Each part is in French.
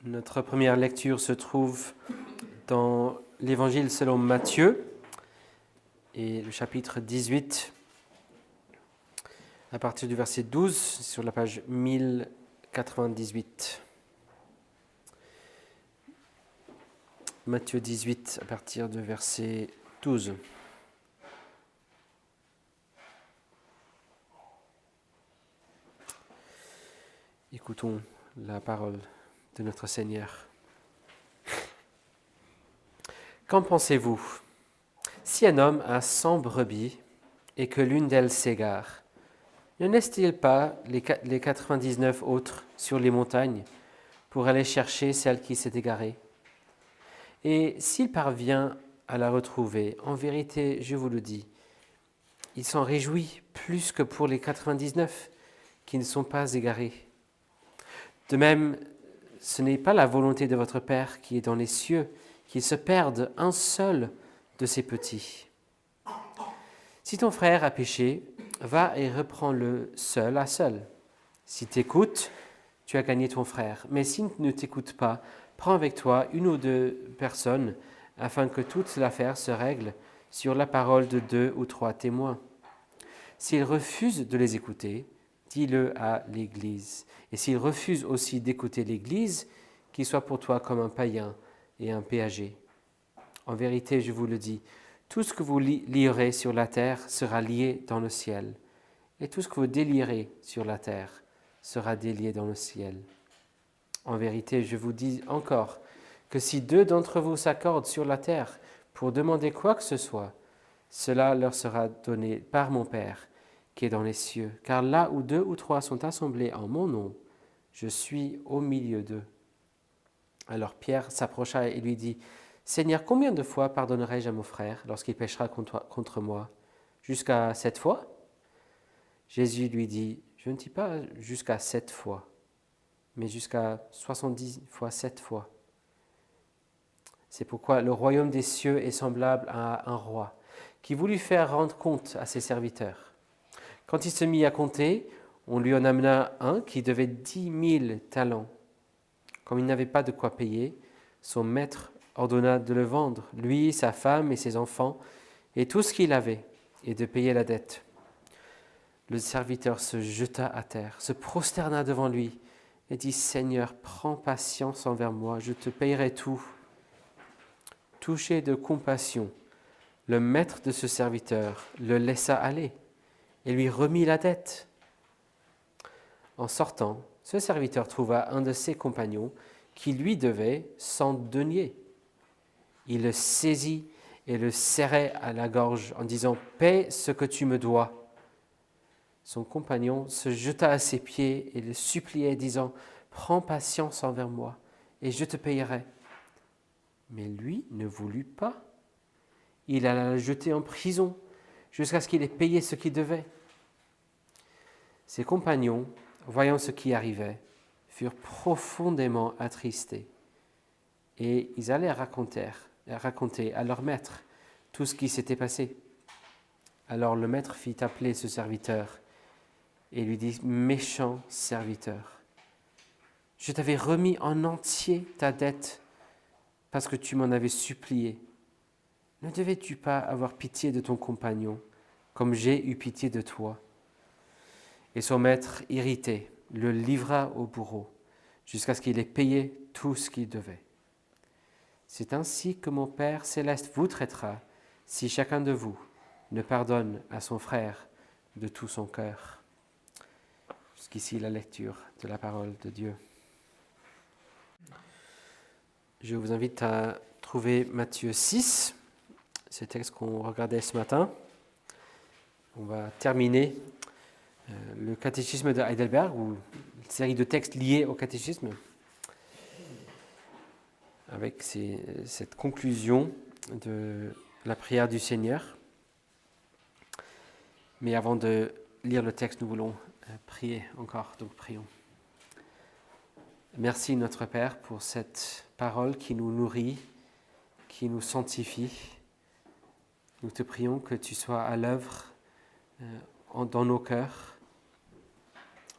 Notre première lecture se trouve dans l'Évangile selon Matthieu et le chapitre 18, à partir du verset 12, sur la page 1098. Matthieu 18, à partir du verset 12. Écoutons la parole de notre Seigneur. Qu'en pensez-vous? Si un homme a 100 brebis et que l'une d'elles s'égare, ne laisse-t-il pas les 99 autres sur les montagnes pour aller chercher celle qui s'est égarée? Et s'il parvient à la retrouver, en vérité, je vous le dis, il s'en réjouit plus que pour les 99 qui ne sont pas égarés. De même, ce n'est pas la volonté de votre Père qui est dans les cieux qu'il se perde un seul de ses petits. Si ton frère a péché, va et reprends-le seul à seul. Si t'écoute, tu as gagné ton frère. Mais s'il ne t'écoute pas, prends avec toi une ou deux personnes afin que toute l'affaire se règle sur la parole de 2 ou 3 témoins. S'il refuse de les écouter, dis-le à l'Église. Et s'il refuse aussi d'écouter l'Église, qu'il soit pour toi comme un païen et un péager. En vérité, je vous le dis, tout ce que vous lierez sur la terre sera lié dans le ciel, et tout ce que vous délierez sur la terre sera délié dans le ciel. En vérité, je vous dis encore que si 2 d'entre vous s'accordent sur la terre pour demander quoi que ce soit, cela leur sera donné par mon Père qui est dans les cieux. Car là où 2 ou 3 sont assemblés en mon nom, je suis au milieu d'eux. Alors Pierre s'approcha et lui dit, « Seigneur, combien de fois pardonnerai-je à mon frère lorsqu'il péchera contre moi? Jusqu'à 7 fois ?» Jésus lui dit, « Je ne dis pas jusqu'à 7 fois, mais jusqu'à 70 fois 7 fois. C'est pourquoi le royaume des cieux est semblable à un roi qui voulut faire rendre compte à ses serviteurs. Quand il se mit à compter, on lui en amena un qui devait 10 000 talents. Comme il n'avait pas de quoi payer, son maître ordonna de le vendre, lui, sa femme et ses enfants, et tout ce qu'il avait, et de payer la dette. Le serviteur se jeta à terre, se prosterna devant lui, et dit, « Seigneur, prends patience envers moi, je te payerai tout. » Touché de compassion, le maître de ce serviteur le laissa aller et lui remit la dette. En sortant, ce serviteur trouva un de ses compagnons qui lui devait 100 deniers. Il le saisit et le serrait à la gorge en disant « Paie ce que tu me dois ». Son compagnon se jeta à ses pieds et le suppliait disant « Prends patience envers moi et je te payerai ». Mais lui ne voulut pas. Il alla le jeter en prison jusqu'à ce qu'il ait payé ce qu'il devait. Ses compagnons, voyant ce qui arrivait, furent profondément attristés et ils allèrent raconter à leur maître tout ce qui s'était passé. Alors le maître fit appeler ce serviteur et lui dit « Méchant serviteur, je t'avais remis en entier ta dette parce que tu m'en avais supplié. Ne devais-tu pas avoir pitié de ton compagnon, comme j'ai eu pitié de toi ?» Et son maître, irrité, le livra au bourreau, jusqu'à ce qu'il ait payé tout ce qu'il devait. C'est ainsi que mon Père céleste vous traitera, si chacun de vous ne pardonne à son frère de tout son cœur. Jusqu'ici la lecture de la parole de Dieu. Je vous invite à trouver Matthieu 6, ce texte qu'on regardait ce matin. On va terminer le catéchisme de Heidelberg, ou une série de textes liés au catéchisme, avec cette conclusion de la prière du Seigneur. Mais avant de lire le texte, nous voulons prier encore, donc prions. Merci notre Père pour cette parole qui nous nourrit, qui nous sanctifie. Nous te prions que tu sois à l'œuvre dans nos cœurs.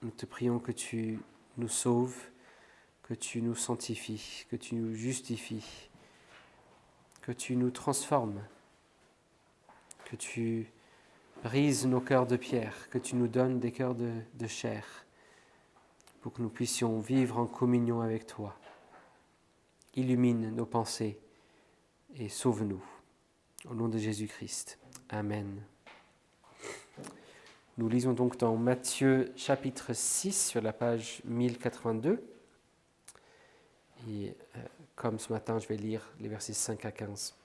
Nous te prions que tu nous sauves, que tu nous sanctifies, que tu nous justifies, que tu nous transformes, que tu brises nos cœurs de pierre, que tu nous donnes des cœurs de chair, pour que nous puissions vivre en communion avec toi. Illumine nos pensées et sauve-nous. Au nom de Jésus-Christ. Amen. Nous lisons donc dans Matthieu chapitre 6 sur la page 1082. Et comme ce matin, je vais lire les versets 5 à 15.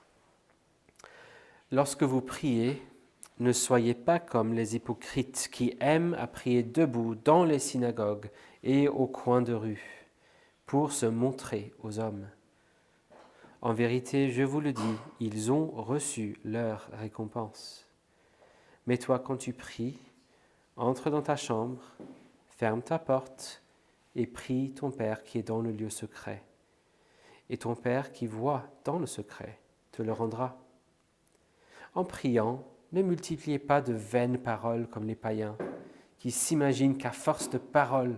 Lorsque vous priez, ne soyez pas comme les hypocrites qui aiment à prier debout dans les synagogues et au coin de rue, pour se montrer aux hommes. En vérité, je vous le dis, ils ont reçu leur récompense. Mais toi, quand tu pries, entre dans ta chambre, ferme ta porte et prie ton Père qui est dans le lieu secret. Et ton Père qui voit dans le secret te le rendra. En priant, ne multipliez pas de vaines paroles comme les païens, qui s'imaginent qu'à force de paroles,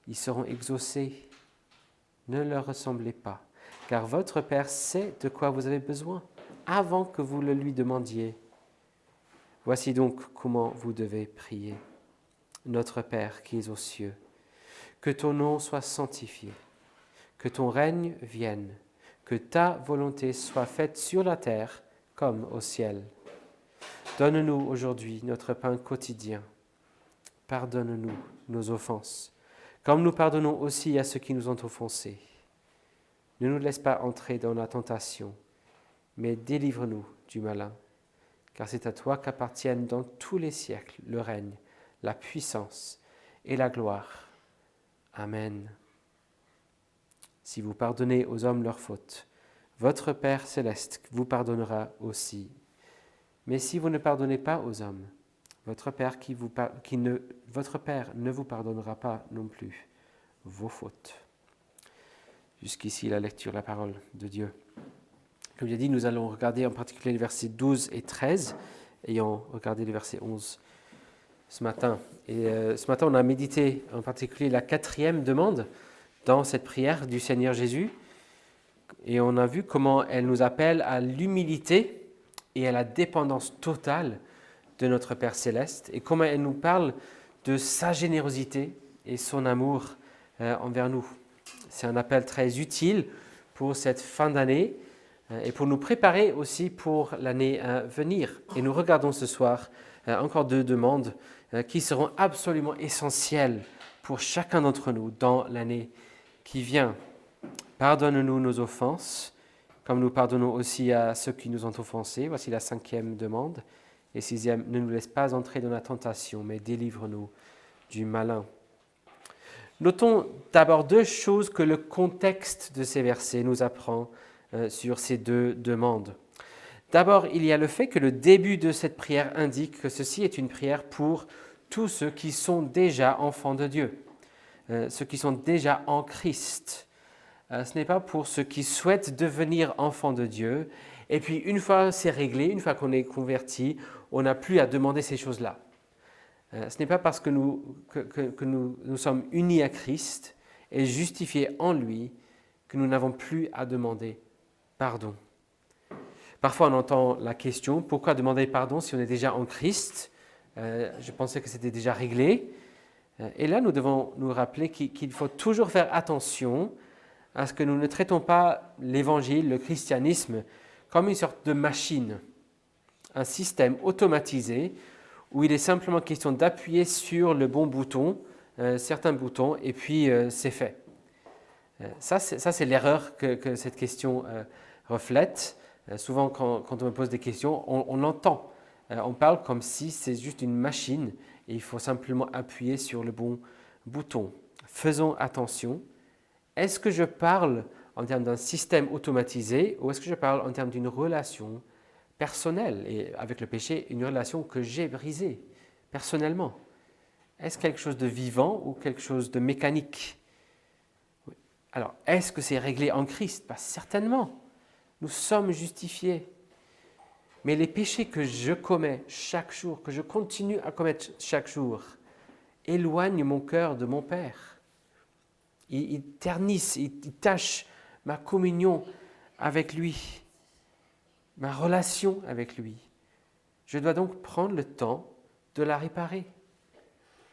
ils seront exaucés. Ne leur ressemblez pas, car votre Père sait de quoi vous avez besoin, avant que vous le lui demandiez. Voici donc comment vous devez prier. Notre Père qui es aux cieux, que ton nom soit sanctifié, que ton règne vienne, que ta volonté soit faite sur la terre comme au ciel. Donne-nous aujourd'hui notre pain quotidien. Pardonne-nous nos offenses, comme nous pardonnons aussi à ceux qui nous ont offensés. Ne nous laisse pas entrer dans la tentation, mais délivre-nous du malin, car c'est à toi qu'appartiennent dans tous les siècles le règne, la puissance et la gloire. Amen. Si vous pardonnez aux hommes leurs fautes, votre Père céleste vous pardonnera aussi. Mais si vous ne pardonnez pas aux hommes, votre Père ne vous pardonnera pas non plus vos fautes. Jusqu'ici la lecture, la parole de Dieu. Comme j'ai dit, nous allons regarder en particulier les versets 12 et 13, ayant regardé le verset 11 ce matin. Et ce matin, on a médité en particulier la 4e demande dans cette prière du Seigneur Jésus. Et on a vu comment elle nous appelle à l'humilité et à la dépendance totale de notre Père Céleste, et comment elle nous parle de sa générosité et son amour envers nous. C'est un appel très utile pour cette fin d'année et pour nous préparer aussi pour l'année à venir. Et nous regardons ce soir encore 2 demandes qui seront absolument essentielles pour chacun d'entre nous dans l'année qui vient. Pardonne-nous nos offenses, comme nous pardonnons aussi à ceux qui nous ont offensés. Voici la 5e demande. Et 6e, ne nous laisse pas entrer dans la tentation, mais délivre-nous du malin. Notons d'abord 2 choses que le contexte de ces versets nous apprend sur ces 2 demandes. D'abord, il y a le fait que le début de cette prière indique que ceci est une prière pour tous ceux qui sont déjà enfants de Dieu, ceux qui sont déjà en Christ. Ce n'est pas pour ceux qui souhaitent devenir enfants de Dieu, et puis une fois c'est réglé, une fois qu'on est converti, on n'a plus à demander ces choses-là. Ce n'est pas parce que nous sommes unis à Christ et justifiés en lui que nous n'avons plus à demander pardon. Parfois on entend la question, pourquoi demander pardon si on est déjà en Christ ? Je pensais que c'était déjà réglé. Et là nous devons nous rappeler qu'il faut toujours faire attention à ce que nous ne traitons pas l'évangile, le christianisme, comme une sorte de machine, un système automatisé où il est simplement question d'appuyer sur le bon bouton, certains boutons, et puis c'est fait. Ça, c'est l'erreur que cette question reflète. Souvent, quand on me pose des questions, on l'entend. On parle comme si c'est juste une machine et il faut simplement appuyer sur le bon bouton. Faisons attention. Est-ce que je parle en termes d'un système automatisé ou est-ce que je parle en termes d'une relation personnelle et avec le péché, une relation que j'ai brisée personnellement? Est-ce quelque chose de vivant ou quelque chose de mécanique? Oui. Alors, est-ce que c'est réglé en Christ? Pas certainement. Nous sommes justifiés. Mais les péchés que je commets chaque jour, que je continue à commettre chaque jour, éloignent mon cœur de mon Père. Ils ternissent, ils tachent ma communion avec lui, ma relation avec lui. Je dois donc prendre le temps de la réparer.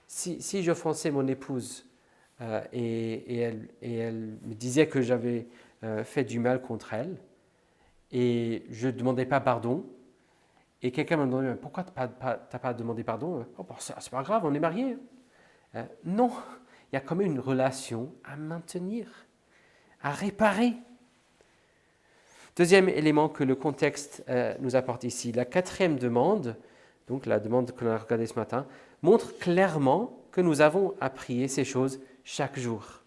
Si j'offensais mon épouse et elle me disait que j'avais fait du mal contre elle, et je ne demandais pas pardon, et quelqu'un me demandait pourquoi tu n'as pas demandé pardon. Oh, bah, c'est pas grave, on est mariés. Non, il y a quand même une relation à maintenir, à réparer. Deuxième élément que le contexte nous apporte ici, la quatrième demande, donc la demande que l'on a regardée ce matin, montre clairement que nous avons à prier ces choses chaque jour.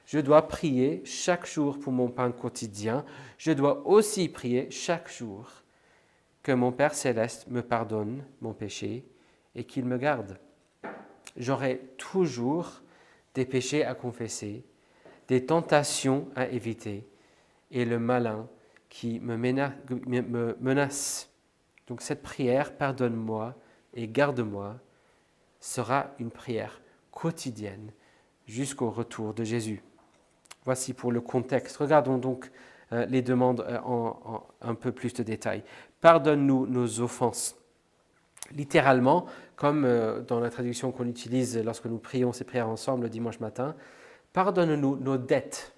Je dois prier chaque jour pour mon pain quotidien. Je dois aussi prier chaque jour que mon Père céleste me pardonne mon péché et qu'il me garde. J'aurai toujours des péchés à confesser, des tentations à éviter et le malin qui me menace. Donc cette prière, pardonne-moi et garde-moi, sera une prière quotidienne jusqu'au retour de Jésus. Voici pour le contexte. Regardons donc les demandes en un peu plus de détails. Pardonne-nous nos offenses. Littéralement, comme dans la traduction qu'on utilise lorsque nous prions ces prières ensemble le dimanche matin, pardonne-nous nos dettes.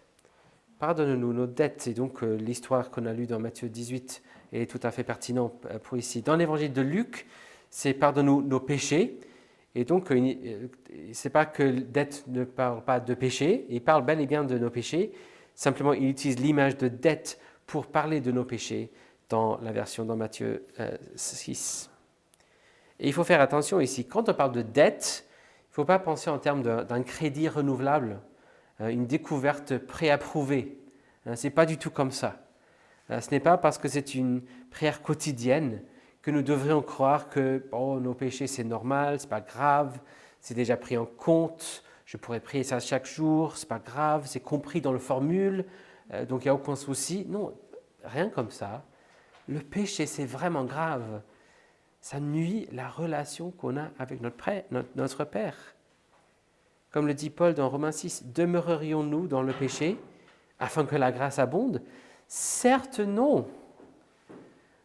Pardonne-nous nos dettes. Et donc l'histoire qu'on a lue dans Matthieu 18 est tout à fait pertinente pour ici. Dans l'évangile de Luc, c'est pardonne-nous nos péchés. Et donc, c'est pas que dette ne parle pas de péché, il parle bel et bien de nos péchés. Simplement, il utilise l'image de dette pour parler de nos péchés dans la version dans Matthieu 6. Et il faut faire attention ici. Quand on parle de dette, il ne faut pas penser en termes d'un crédit renouvelable, une découverte préapprouvée. Ce n'est pas du tout comme ça. Ce n'est pas parce que c'est une prière quotidienne que nous devrions croire que nos péchés c'est normal, c'est pas grave, c'est déjà pris en compte, je pourrais prier ça chaque jour, c'est pas grave, c'est compris dans le formule, donc il n'y a aucun souci. Non, rien comme ça. Le péché c'est vraiment grave. Ça nuit la relation qu'on a avec notre Père. Comme le dit Paul dans Romains 6, demeurerions-nous dans le péché afin que la grâce abonde? Certes non.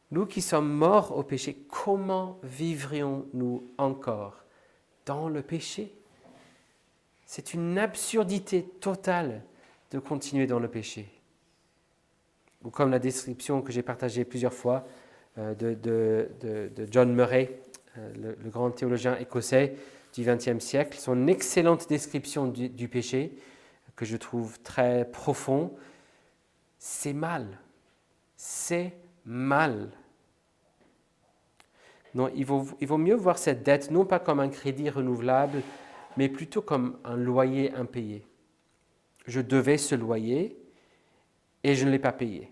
Nous qui sommes morts au péché, comment vivrions-nous encore dans le péché? C'est une absurdité totale de continuer dans le péché. Ou comme la description que j'ai partagée plusieurs fois de John Murray, le grand théologien écossais du XXe siècle, son excellente description du péché, que je trouve très profond, c'est mal. C'est mal. Non, il vaut mieux voir cette dette non pas comme un crédit renouvelable, mais plutôt comme un loyer impayé. Je devais ce loyer et je ne l'ai pas payé.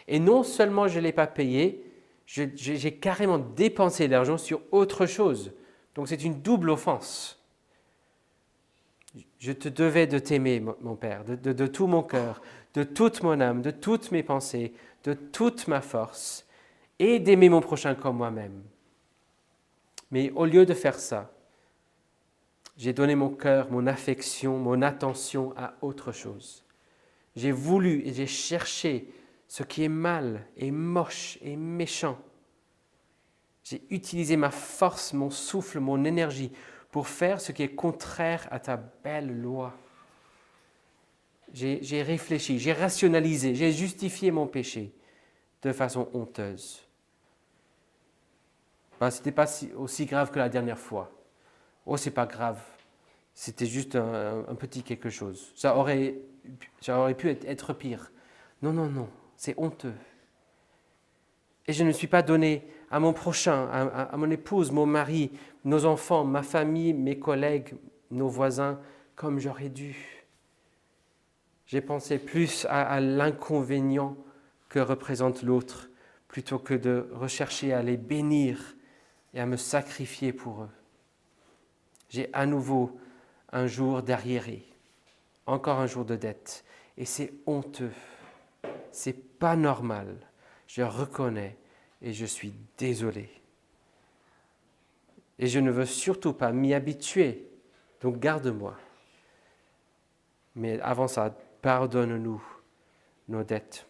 Et non seulement je ne l'ai pas payé, j'ai carrément dépensé l'argent sur autre chose. Donc c'est une double offense. Je te devais de t'aimer, mon Père, de tout mon cœur, de toute mon âme, de toutes mes pensées, de toute ma force, et d'aimer mon prochain comme moi-même. Mais au lieu de faire ça, j'ai donné mon cœur, mon affection, mon attention à autre chose. J'ai voulu et j'ai cherché ce qui est mal et moche et méchant. J'ai utilisé ma force, mon souffle, mon énergie pour faire ce qui est contraire à ta belle loi. J'ai réfléchi, j'ai rationalisé, j'ai justifié mon péché de façon honteuse. Ce n'était pas aussi grave que la dernière fois. Oh, c'est pas grave. C'était juste un petit quelque chose. Ça aurait pu être pire. Non, non, non. C'est honteux. Et je ne suis pas donné à mon prochain, à mon épouse, mon mari, nos enfants, ma famille, mes collègues, nos voisins, comme j'aurais dû. J'ai pensé plus à l'inconvénient que représente l'autre, plutôt que de rechercher à les bénir et à me sacrifier pour eux. J'ai à nouveau un jour d'arriéré, encore un jour de dette, et c'est honteux, c'est pas normal, je reconnais et je suis désolé. Et je ne veux surtout pas m'y habituer, donc garde-moi. Mais avant ça, pardonne-nous nos dettes.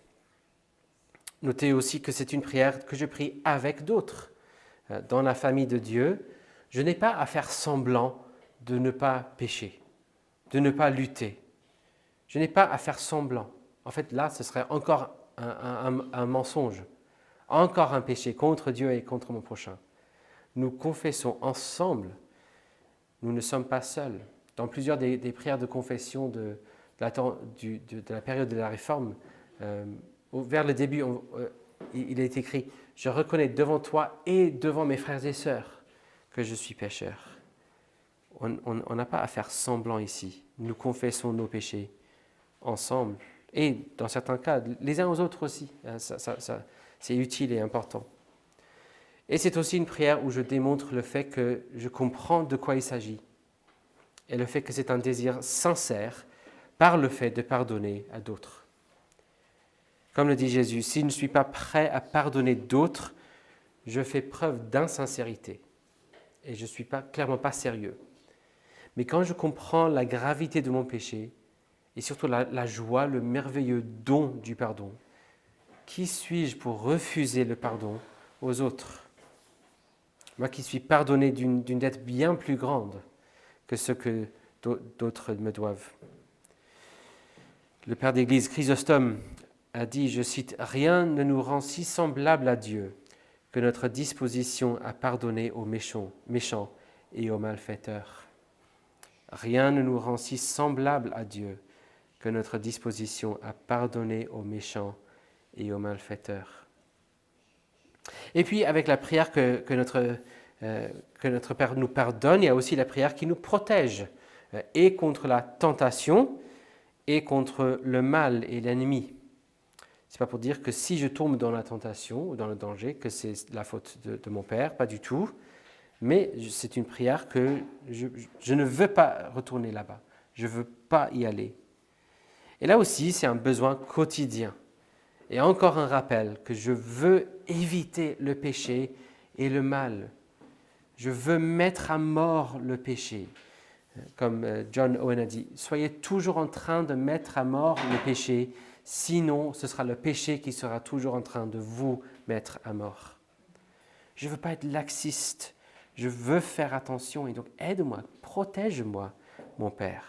Notez aussi que c'est une prière que je prie avec d'autres. Dans la famille de Dieu, je n'ai pas à faire semblant de ne pas pécher, de ne pas lutter. Je n'ai pas à faire semblant. En fait, là, ce serait encore un mensonge, encore un péché contre Dieu et contre mon prochain. Nous confessons ensemble. Nous ne sommes pas seuls. Dans plusieurs des prières de confession de la période de la Réforme, vers le début, il est écrit « Je reconnais devant toi et devant mes frères et sœurs que je suis pécheur ». On n'a pas à faire semblant ici. Nous confessons nos péchés ensemble et, dans certains cas, les uns aux autres aussi. C'est utile et important. Et c'est aussi une prière où je démontre le fait que je comprends de quoi il s'agit et le fait que c'est un désir sincère par le fait de pardonner à d'autres. Comme le dit Jésus, si je ne suis pas prêt à pardonner d'autres, je fais preuve d'insincérité et je ne suis clairement pas sérieux. Mais quand je comprends la gravité de mon péché et surtout la joie, le merveilleux don du pardon, qui suis-je pour refuser le pardon aux autres ? Moi qui suis pardonné d'une dette bien plus grande que ce que d'autres me doivent. Le père d'Église Chrysostome a dit, je cite, « Rien ne nous rend si semblables à Dieu que notre disposition à pardonner aux méchants et aux malfaiteurs. » Rien ne nous rend si semblables à Dieu que notre disposition à pardonner aux méchants et aux malfaiteurs. Et puis, avec la prière que notre Père nous pardonne, il y a aussi la prière qui nous protège, et contre la tentation, et contre le mal et l'ennemi. Ce n'est pas pour dire que si je tombe dans la tentation ou dans le danger, que c'est la faute de mon Père, pas du tout. Mais c'est une prière que je ne veux pas retourner là-bas. Je ne veux pas y aller. Et là aussi, c'est un besoin quotidien. Et encore un rappel que je veux éviter le péché et le mal. Je veux mettre à mort le péché. Comme John Owen a dit, soyez toujours en train de mettre à mort le péché, sinon ce sera le péché qui sera toujours en train de vous mettre à mort. Je ne veux pas être laxiste, je veux faire attention et donc aide-moi, protège-moi, mon Père.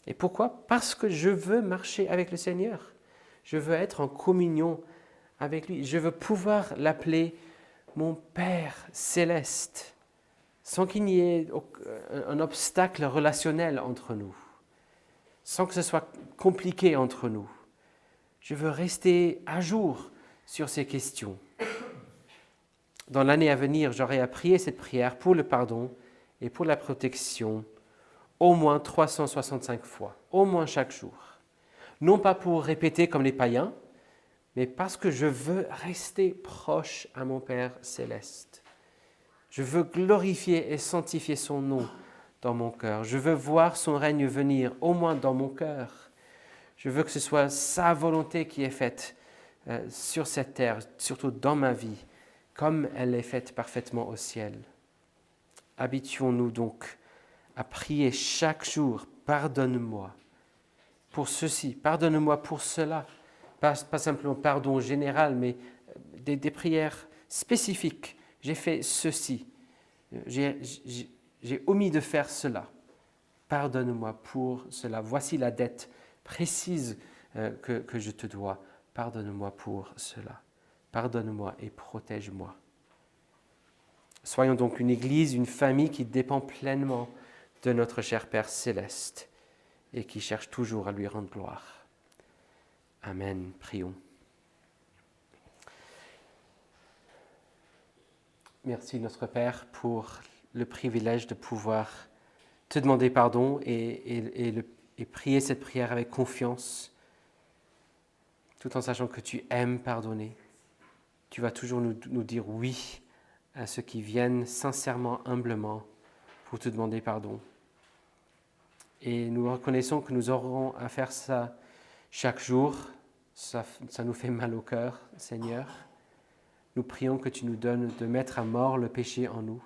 Et pourquoi ? Parce que je veux marcher avec le Seigneur. Je veux être en communion avec lui. Je veux pouvoir l'appeler mon Père céleste, sans qu'il n'y ait un obstacle relationnel entre nous, sans que ce soit compliqué entre nous. Je veux rester à jour sur ces questions. Dans l'année à venir, j'aurai à prier cette prière pour le pardon et pour la protection au moins 365 fois, au moins chaque jour. Non pas pour répéter comme les païens, mais parce que je veux rester proche à mon Père céleste. Je veux glorifier et sanctifier son nom dans mon cœur. Je veux voir son règne venir, au moins dans mon cœur. Je veux que ce soit sa volonté qui est faite sur cette terre, surtout dans ma vie, comme elle est faite parfaitement au ciel. Habituons-nous donc à prier chaque jour, pardonne-moi pour ceci, pardonne-moi pour cela. Pas simplement pardon général, mais des prières spécifiques. J'ai fait ceci, j'ai omis de faire cela. Pardonne-moi pour cela. Voici la dette précise que je te dois. Pardonne-moi pour cela. Pardonne-moi et protège-moi. Soyons donc une Église, une famille qui dépend pleinement de notre cher Père céleste et qui cherche toujours à lui rendre gloire. Amen. Prions. Merci notre Père pour le privilège de pouvoir te demander pardon et prier cette prière avec confiance, tout en sachant que tu aimes pardonner. Tu vas toujours nous dire oui à ceux qui viennent sincèrement, humblement, pour te demander pardon. Et nous reconnaissons que nous aurons à faire ça chaque jour. Ça nous fait mal au cœur, Seigneur. Nous prions que tu nous donnes de mettre à mort le péché en nous,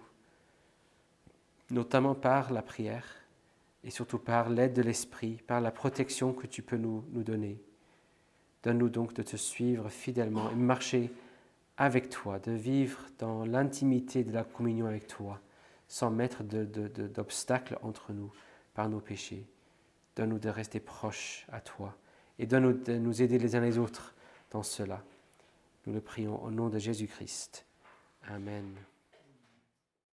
notamment par la prière, et surtout par l'aide de l'Esprit, par la protection que tu peux nous donner. Donne-nous donc de te suivre fidèlement et marcher avec toi, de vivre dans l'intimité de la communion avec toi, sans mettre d'obstacles entre nous par nos péchés. Donne-nous de rester proches à toi et donne-nous de nous aider les uns les autres dans cela. Nous le prions au nom de Jésus-Christ. Amen.